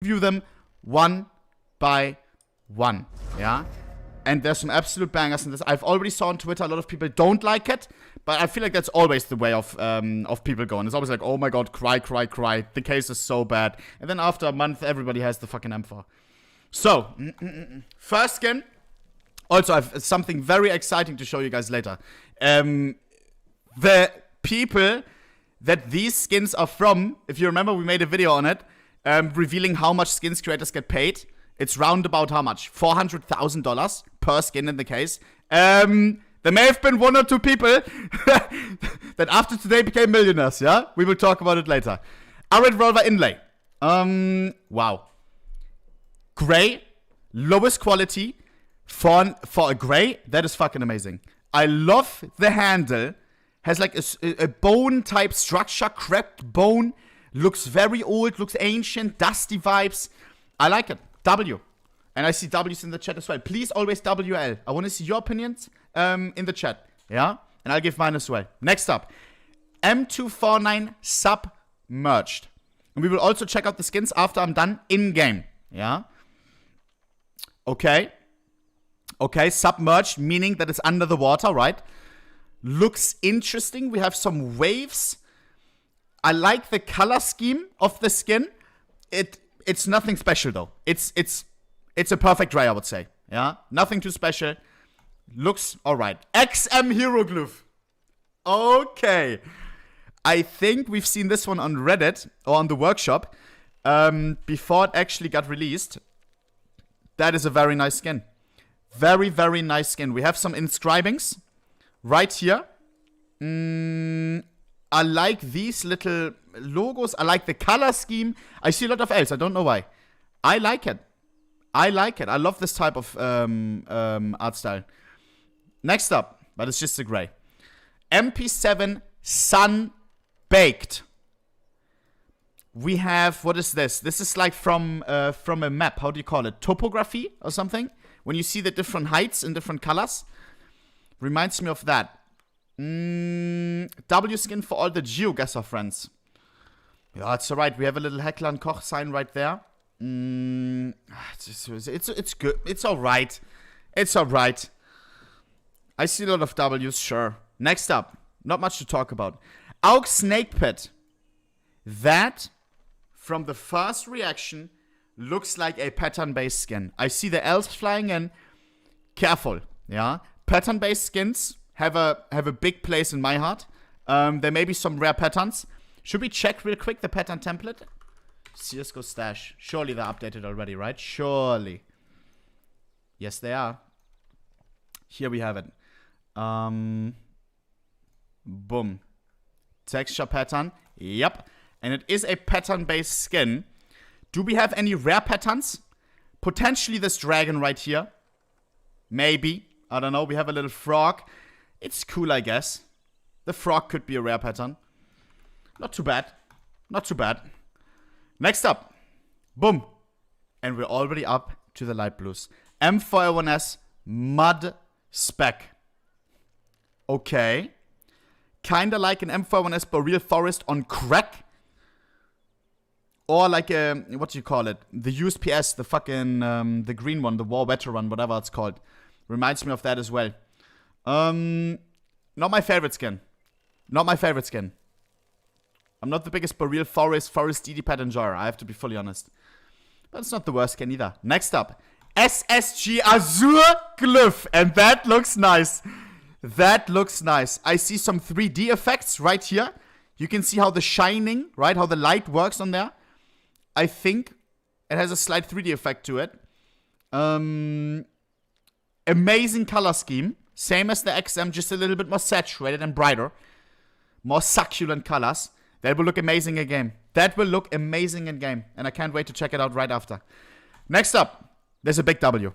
review them one by one, yeah? And there's some absolute bangers in this. I've already saw on Twitter a lot of people don't like it, but I feel like that's always the way of people going. It's always like, oh my god, cry, cry, cry. The case is so bad. And then after a month, everybody has the fucking M4. So, first skin. Also, I have something very exciting to show you guys later. The people that these skins are from, if you remember, we made a video on it, revealing how much skins creators get paid. It's roundabout how much? $400,000 per skin in the case. There may have been one or two people that after today became millionaires, yeah? We will talk about it later. Arid Revolver Inlay. Wow. Gray. Lowest quality. For a gray, that is fucking amazing. I love the handle. Has like a bone type structure. Cracked bone. Looks very old. Looks ancient. Dusty vibes. I like it. W. And I see W's in the chat as well. Please always WL. I want to see your opinions in the chat. Yeah? And I'll give mine as well. Next up. M249 Submerged. And we will also check out the skins after I'm done in-game. Yeah? Okay. Okay, submerged, meaning that it's under the water, right? Looks interesting. We have some waves. I like the color scheme of the skin. It's nothing special though. It's a perfect gray, I would say. Yeah, nothing too special. Looks alright. XM Hieroglyph. Okay. I think we've seen this one on Reddit or on the workshop before it actually got released. That is a very nice skin. Very, very nice skin. We have some inscribings right here. I like these little logos. I like the color scheme. I see a lot of L's. I don't know why. I like it. I like it. I love this type of art style. Next up, but it's just a gray. MP7 Sun Baked. We have, what is this? This is like from a map. How do you call it? Topography or something? When you see the different heights in different colors. Reminds me of that. W skin for all the GeoGuessr friends. Yeah, it's alright. We have a little Heckler and Koch sign right there. It's good. It's alright. It's alright. I see a lot of W's, sure. Next up. Not much to talk about. AUG Snake Pit. That, from the first reaction, looks like a pattern-based skin. I see the elves flying in. Careful, yeah? Pattern-based skins have a big place in my heart. There may be some rare patterns. Should we check real quick the pattern template? CSGO stash. Surely they're updated already, right? Surely. Yes, they are. Here we have it. Boom. Texture pattern. Yep. And it is a pattern-based skin. Do we have any rare patterns? Potentially this dragon right here. Maybe. I don't know. We have a little frog. It's cool, I guess. The frog could be a rare pattern. Not too bad. Not too bad. Next up. Boom. And we're already up to the light blues. M401S Mud Spec. Okay. Kinda like an M401S Boreal Forest on crack. Or like a, what do you call it? The USPS, the fucking, the green one, the War Veteran, whatever it's called. Reminds me of that as well. Not my favorite skin. Not my favorite skin. I'm not the biggest Boreal Forest DD pad enjoyer, I have to be fully honest. But it's not the worst skin either. Next up. SSG Azure Glyph. And that looks nice. That looks nice. I see some 3D effects right here. You can see how the shining, right? How the light works on there. I think it has a slight 3D effect to it. Amazing color scheme. Same as the XM, just a little bit more saturated and brighter. More succulent colors. That will look amazing in game. That will look amazing in game. And I can't wait to check it out right after. Next up, there's a big W.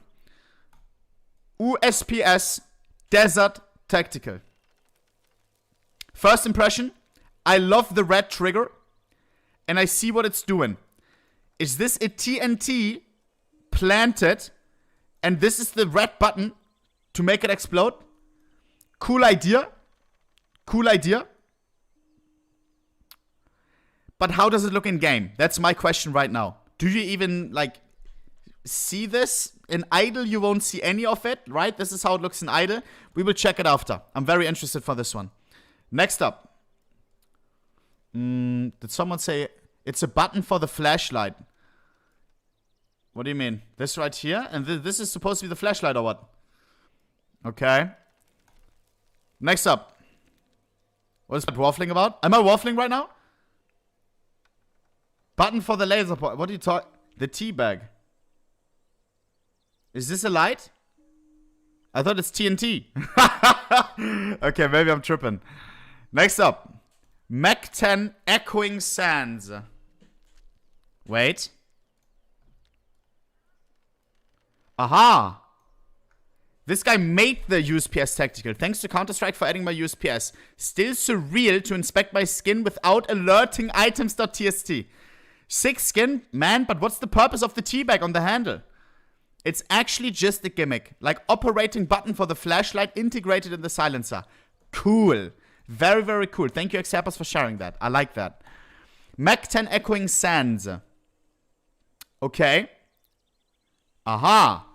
USPS Desert Tactical. First impression, I love the red trigger. And I see what it's doing. Is this a TNT planted? And this is the red button to make it explode? Cool idea. Cool idea. But how does it look in game? That's my question right now. Do you even, like, see this? In idle, you won't see any of it, right? This is how it looks in idle. We will check it after. I'm very interested for this one. Next up. Did someone say it's a button for the flashlight? What do you mean? This right here? And this is supposed to be the flashlight or what? Okay. Next up. What is that waffling about? Am I waffling right now? Button for the laser point. What are you talking? The tea bag. Is this a light? I thought it's TNT. Okay, maybe I'm tripping. Next up. Mac 10 Echoing Sands. Wait. Aha. This guy made the USPS Tactical. Thanks to Counter-Strike for adding my USPS. Still surreal to inspect my skin without alerting items.txt. Sick skin, man, but what's the purpose of the teabag on the handle? It's actually just a gimmick. Like operating button for the flashlight integrated in the silencer. Cool. Very, very cool. Thank you, Xappers, for sharing that. I like that. Mac 10 Echoing Sands. Okay. Aha.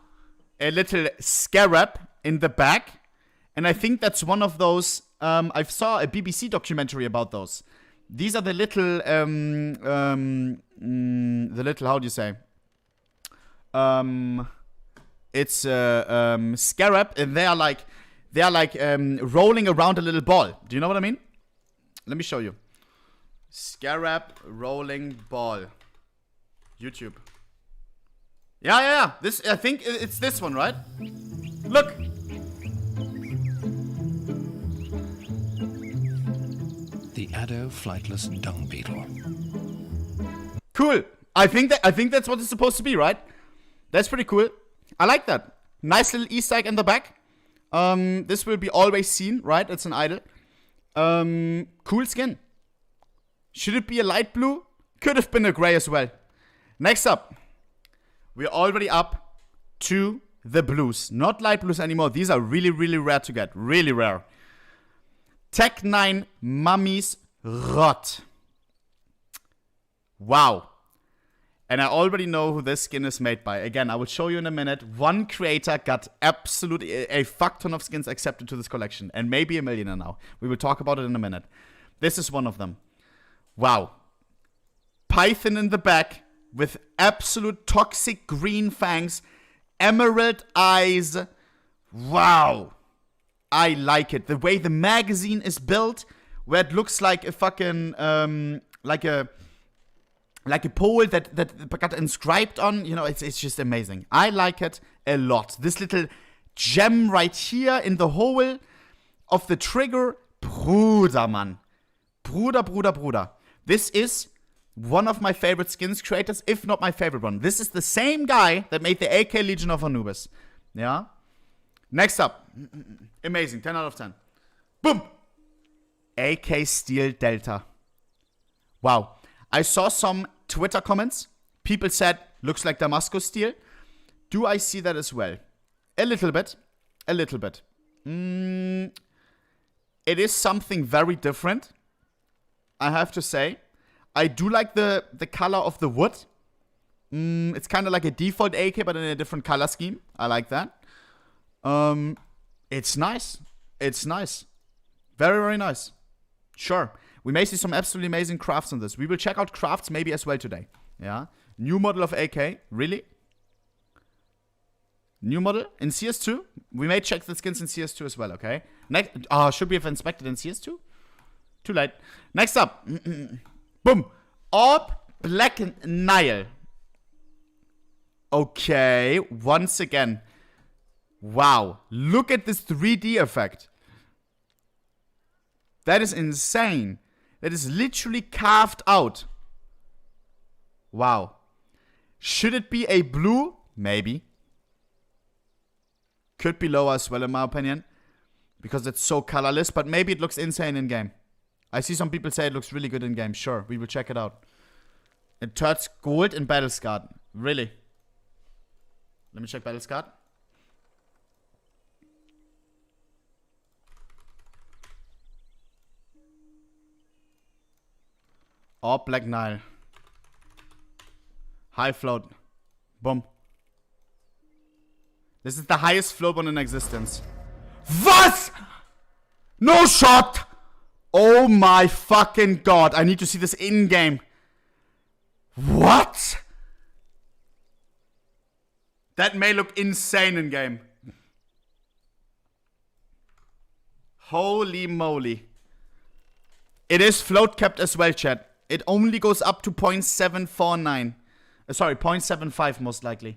A little scarab in the back. And I think that's one of those. I saw a BBC documentary about those. These are the little, how do you say? It's scarab, and they are like rolling around a little ball. Do you know what I mean? Let me show you. Scarab rolling ball. YouTube. Yeah. This, I think it's this one, right? Look. The Addo flightless dung beetle. Cool. I think that's what it's supposed to be, right? That's pretty cool. I like that. Nice little Easter egg in the back. This will be always seen, right? It's an idol. Cool skin. Should it be a light blue? Could have been a gray as well. Next up. We're already up to the blues. Not light blues anymore. These are really, really rare to get. Really rare. Tech 9 Mummies Rot. Wow. And I already know who this skin is made by. Again, I will show you in a minute. One creator got absolutely a fuck ton of skins accepted to this collection. And maybe a millionaire now. We will talk about it in a minute. This is one of them. Wow. Python in the back with absolute toxic green fangs. Emerald eyes. Wow. I like it. The way the magazine is built, where it looks like a fucking, like a pole that got inscribed on, you know, it's just amazing. I like it a lot. This little gem right here in the hole of the trigger, Bruder, man. Bruder. This is one of my favorite skins creators, if not my favorite one. This is the same guy that made the AK Legion of Anubis. Yeah? Next up. Amazing. 10 out of 10. Boom! AK Steel Delta. Wow. I saw some Twitter comments. People said, looks like Damascus steel. Do I see that as well? A little bit. It is something very different, I have to say. I do like the color of the wood. It's kind of like a default AK, but in a different color scheme. I like that. It's nice. Very, very nice. Sure. We may see some absolutely amazing crafts on this. We will check out crafts maybe as well today. Yeah. New model of AK. Really? New model in CS2? We may check the skins in CS2 as well, okay? Next. Should we have inspected in CS2? Too late. Next up. Boom. Orb Black Nile. Okay. Once again. Wow. Look at this 3D effect. That is insane. That is literally carved out. Wow. Should it be a blue? Maybe. Could be lower as well, in my opinion. Because it's so colorless. But maybe it looks insane in-game. I see some people say it looks really good in-game. Sure, we will check it out. It turns gold in Battlescard. Really? Let me check Battlescard. Or Black Nile. High float. Boom. This is the highest float one in existence. Was? No shot! Oh my fucking god. I need to see this in-game. What? That may look insane in-game. Holy moly. It is float capped as well, chat. It only goes up to 0.749. Sorry, 0.75 most likely.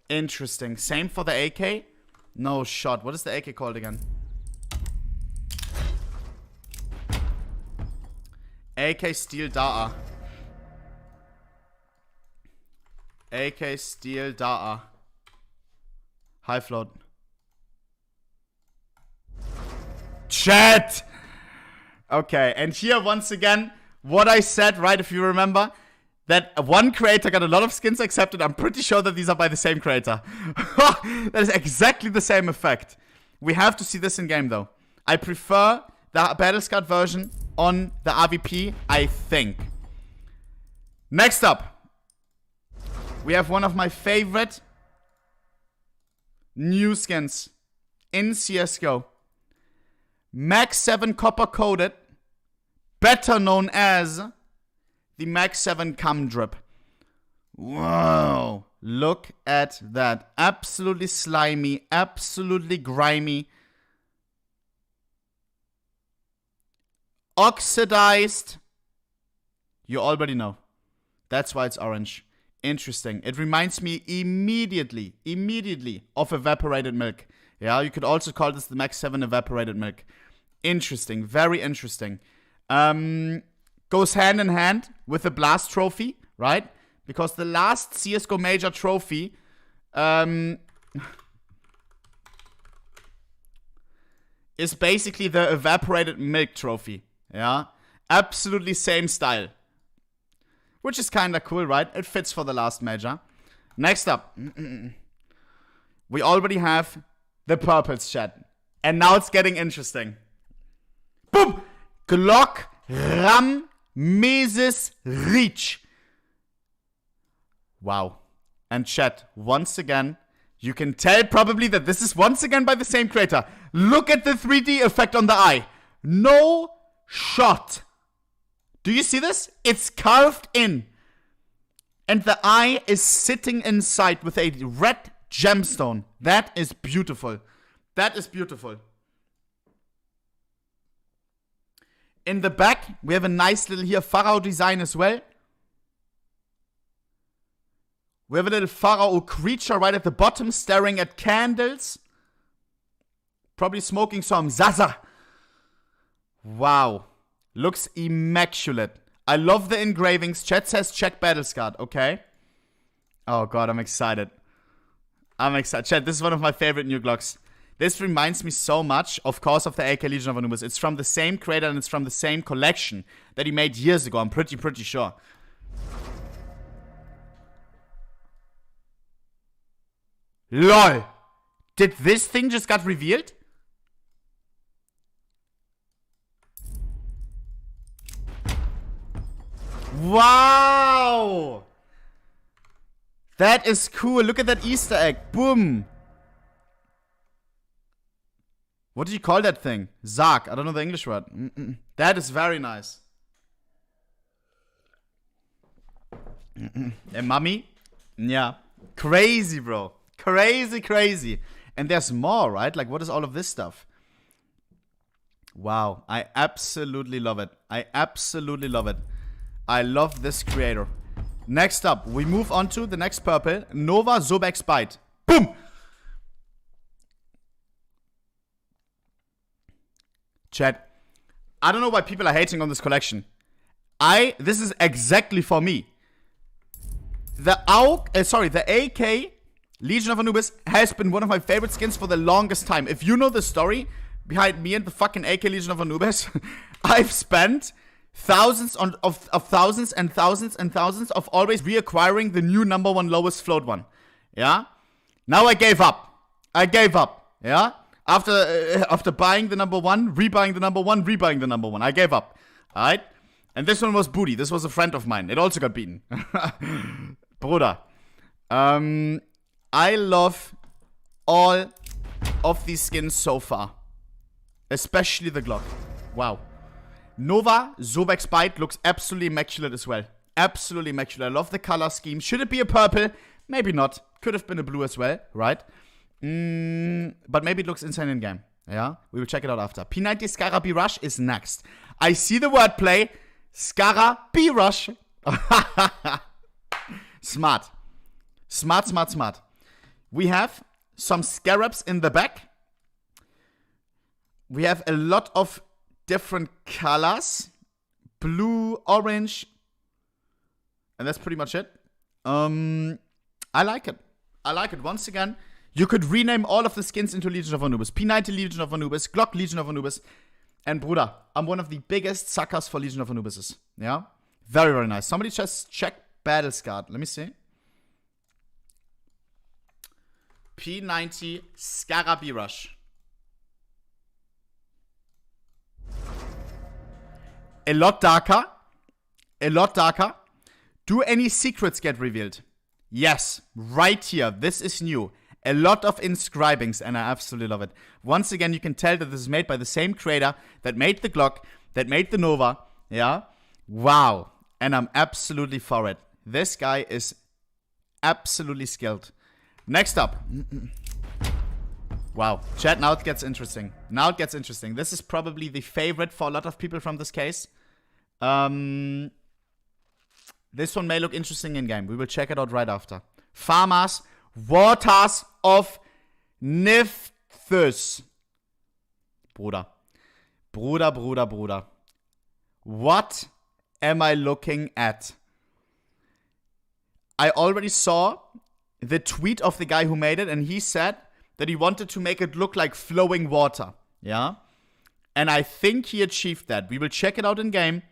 Interesting. Same for the AK? No shot. What is the AK called again? AK Steel Da'a. AK Steel Da'a. High float. Chat! Okay, and here once again, what I said, right, if you remember, that one creator got a lot of skins accepted. I'm pretty sure that these are by the same creator. That is exactly the same effect. We have to see this in game, though. I prefer the Battle Scarred version on the RVP, I think. Next up, we have one of my favorite new skins in CSGO. Max 7 copper coated, better known as the Max 7 Cum Drip. Whoa. Look at that. Absolutely slimy. Absolutely grimy. Oxidized. You already know. That's why it's orange. Interesting. It reminds me immediately of evaporated milk. Yeah, you could also call this the Max 7 evaporated milk. Interesting. Very interesting. Goes hand in hand with the Blast trophy, right? Because the last CSGO major trophy is basically the evaporated milk trophy. Yeah? Absolutely same style. Which is kinda cool, right? It fits for the last major. Next up. We already have the purples, chat. And now it's getting interesting. Boom! Glock Ram Mesis Reach. Wow. And chat, once again, you can tell probably that this is once again by the same creator. Look at the 3D effect on the eye. No shot. Do you see this? It's carved in. And the eye is sitting inside with a red gemstone. That is beautiful. That is beautiful. In the back, we have a nice little here Pharaoh design as well. We have a little Pharaoh creature right at the bottom staring at candles. Probably smoking some Zaza. Wow. Looks immaculate. I love the engravings. Chat says check Battle Scarred, okay? Oh god, I'm excited. I'm excited. Chat, this is one of my favorite new Glocks. This reminds me so much, of course, of the AK Legion of Anubis. It's from the same creator and it's from the same collection that he made years ago. I'm pretty sure. LOL. Did this thing just got revealed? Wow. That is cool. Look at that Easter egg. Boom. What do you call that thing? Sarg. I don't know the English word. That is very nice. A mummy? Yeah. Crazy, bro. Crazy. And there's more, right? Like, what is all of this stuff? Wow. I absolutely love it. I love this creator. Next up, we move on to the next purple. Nova Zobex Bite. Boom! Chat, I don't know why people are hating on this collection. This is exactly for me. The AK Legion of Anubis has been one of my favorite skins for the longest time. If you know the story behind me and the fucking AK Legion of Anubis, I've spent thousands of thousands and thousands and thousands of always reacquiring the new number one lowest float one. Yeah? Now I gave up. Yeah? After buying the number one, rebuying the number one, rebuying the number one. I gave up. Alright? And this one was booty. This was a friend of mine. It also got beaten. Bruder. I love all of these skins so far. Especially the Glock. Wow. Nova, Zobex Bite looks absolutely immaculate as well. Absolutely immaculate. I love the color scheme. Should it be a purple? Maybe not. Could have been a blue as well, right? But maybe it looks insane in game. Yeah, we will check it out after. P90 Scara B-Rush is next. I see the wordplay. Scara B-Rush. Smart. Smart, smart, smart. We have some scarabs in the back. We have a lot of different colors. Blue, orange. And that's pretty much it. I like it. I like it. Once again, you could rename all of the skins into Legion of Anubis. P90 Legion of Anubis, Glock Legion of Anubis. And Bruder, I'm one of the biggest suckers for Legion of Anubises. Yeah? Very, very nice. Somebody just check Battle Scarred. Let me see. P90 Scara B-Rush. A lot darker. A lot darker. Do any secrets get revealed? Yes. Right here. This is new. A lot of inscribings, and I absolutely love it. Once again, you can tell that this is made by the same creator that made the Glock, that made the Nova. Yeah? Wow. And I'm absolutely for it. This guy is absolutely skilled. Next up. Wow. Chat, now it gets interesting. Now it gets interesting. This is probably the favorite for a lot of people from this case. This one may look interesting in game. We will check it out right after. Farmers, Waters of Nifthus. Bruder. Bruder, Bruder, Bruder. What am I looking at? I already saw the tweet of the guy who made it, and he said that he wanted to make it look like flowing water. Yeah? And I think he achieved that. We will check it out in game.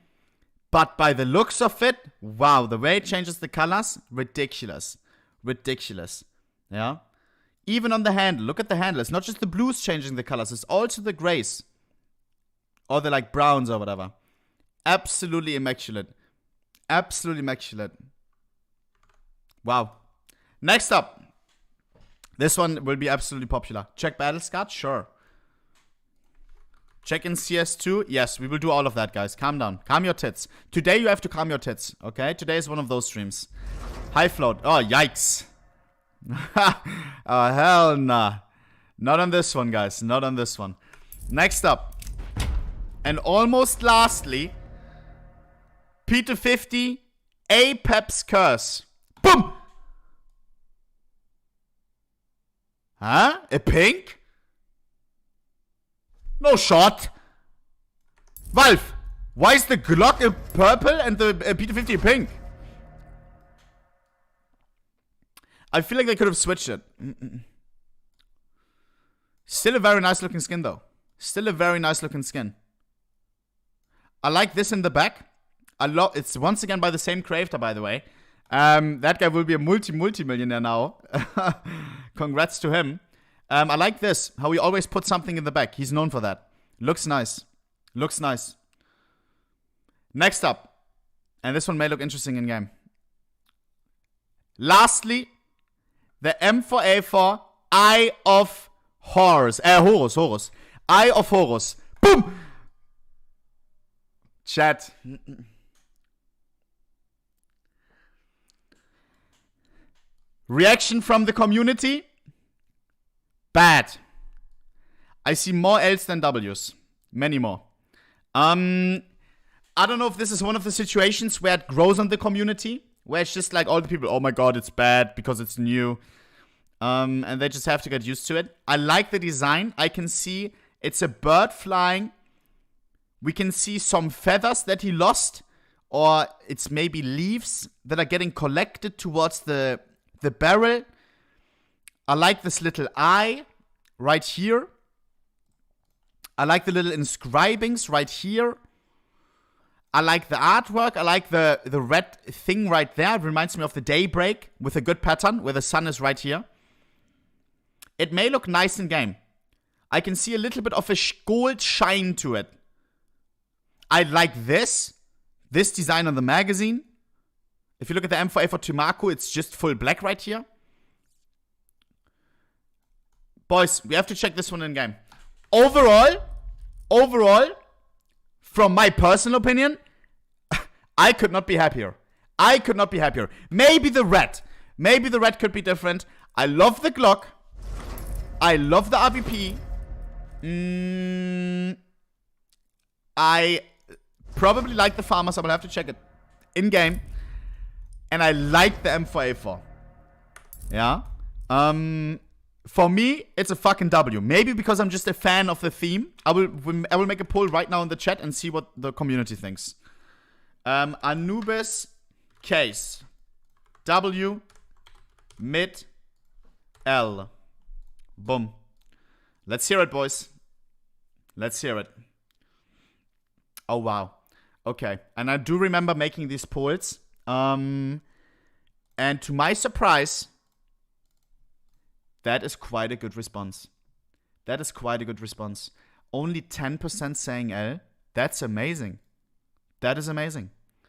But by the looks of it, wow, the way it changes the colors, ridiculous. Ridiculous. Yeah? Even on the handle. Look at the handle. It's not just the blues changing the colors. It's also the grays. Or the like browns or whatever. Absolutely immaculate. Absolutely immaculate. Wow. Next up. This one will be absolutely popular. Check Battle Scarred? Sure. Check in CS2? Yes, we will do all of that, guys. Calm down. Calm your tits. Today you have to calm your tits, okay? Today is one of those streams. High float. Oh, yikes. Oh, hell nah. Not on this one, guys. Not on this one. Next up. And almost lastly, Peter 50, Apex Curse. Boom! Huh? A pink? No shot. Valve, why is the Glock a purple and the Peter 50 a pink? I feel like they could have switched it. Still a very nice looking skin though. Still a very nice looking skin. I like this in the back. It's once again by the same creator, by the way. That guy will be a multi-millionaire now. Congrats to him. I like this. How he always puts something in the back. He's known for that. Looks nice. Looks nice. Next up. And this one may look interesting in game. Lastly, the M4A4 Eye of Horus. Horus. Eye of Horus. Boom! Chat. Reaction from the community? Bad. I see more L's than W's. Many more. I don't know if this is one of the situations where it grows on the community. Where it's just like all the people, oh my god, it's bad because it's new. And they just have to get used to it. I like the design. I can see it's a bird flying. We can see some feathers that he lost. Or it's maybe leaves that are getting collected towards the barrel. I like this little eye right here. I like the little inscribings right here. I like the artwork. I like the red thing right there. It reminds me of the daybreak with a good pattern where the sun is right here. It may look nice in game. I can see a little bit of a gold shine to it. I like this design on the magazine. If you look at the M4A4 Tumaku, it's just full black right here. Boys, we have to check this one in game. Overall, from my personal opinion, I could not be happier. Maybe the red could be different. I love the Glock. I love the RBP. I probably like the Farmers. I will have to check it in game. And I like the M4A4. Yeah. For me, it's a fucking W. Maybe because I'm just a fan of the theme. I will make a poll right now in the chat and see what the community thinks. ANUBIS CASE. W. Mid. L. Boom. Let's hear it, boys. Let's hear it. Oh, wow. Okay. And I do remember making these polls. And to my surprise, that is quite a good response. Only 10% saying L. That's amazing. That is amazing.